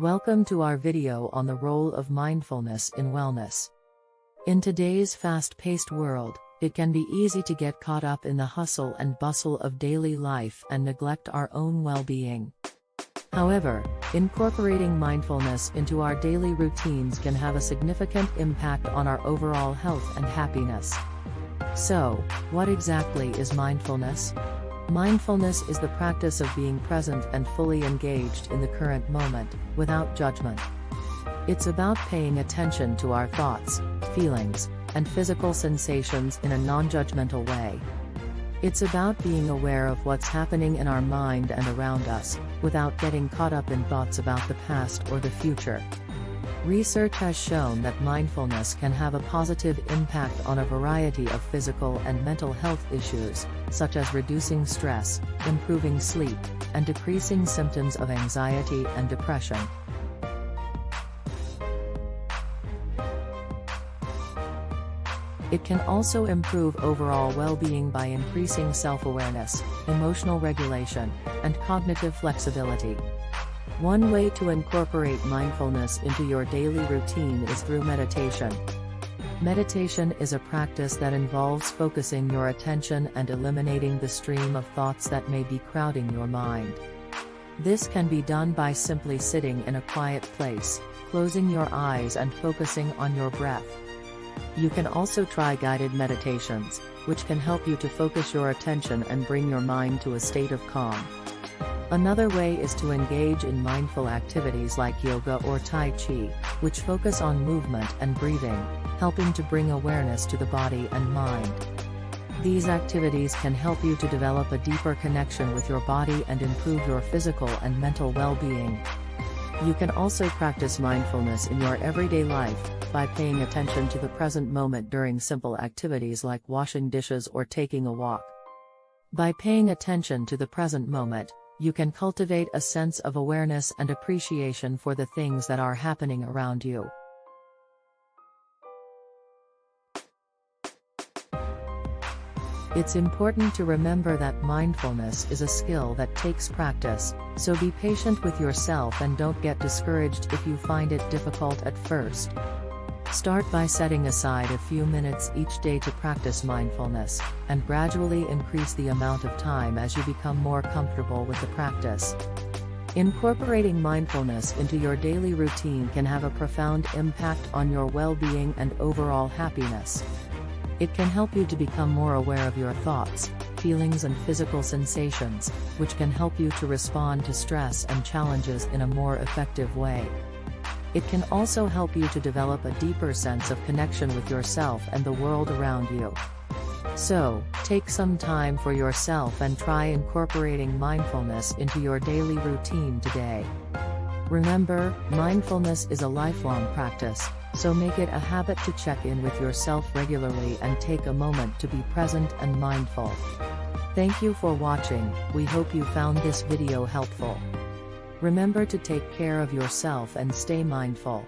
Welcome to our video on the role of mindfulness in wellness. In today's fast-paced world, it can be easy to get caught up in the hustle and bustle of daily life and neglect our own well-being. However, incorporating mindfulness into our daily routines can have a significant impact on our overall health and happiness. So, what exactly is mindfulness? Mindfulness is the practice of being present and fully engaged in the current moment, without judgment. It's about paying attention to our thoughts, feelings, and physical sensations in a non-judgmental way. It's about being aware of what's happening in our mind and around us, without getting caught up in thoughts about the past or the future. Research has shown that mindfulness can have a positive impact on a variety of physical and mental health issues, such as reducing stress, improving sleep, and decreasing symptoms of anxiety and depression. It can also improve overall well-being by increasing self-awareness, emotional regulation, and cognitive flexibility. One way to incorporate mindfulness into your daily routine is through meditation. Meditation is a practice that involves focusing your attention and eliminating the stream of thoughts that may be crowding your mind. This can be done by simply sitting in a quiet place, closing your eyes and focusing on your breath. You can also try guided meditations, which can help you to focus your attention and bring your mind to a state of calm. Another way is to engage in mindful activities like yoga or Tai Chi, which focus on movement and breathing, helping to bring awareness to the body and mind. These activities can help you to develop a deeper connection with your body and improve your physical and mental well-being. You can also practice mindfulness in your everyday life, by paying attention to the present moment during simple activities like washing dishes or taking a walk. By paying attention to the present moment, you can cultivate a sense of awareness and appreciation for the things that are happening around you. It's important to remember that mindfulness is a skill that takes practice, so be patient with yourself and don't get discouraged if you find it difficult at first. Start by setting aside a few minutes each day to practice mindfulness, and gradually increase the amount of time as you become more comfortable with the practice. Incorporating mindfulness into your daily routine can have a profound impact on your well-being and overall happiness. It can help you to become more aware of your thoughts, feelings and physical sensations, which can help you to respond to stress and challenges in a more effective way. It can also help you to develop a deeper sense of connection with yourself and the world around you. So, take some time for yourself and try incorporating mindfulness into your daily routine today. Remember, mindfulness is a lifelong practice, so make it a habit to check in with yourself regularly and take a moment to be present and mindful. Thank you for watching. We hope you found this video helpful. Remember to take care of yourself and stay mindful.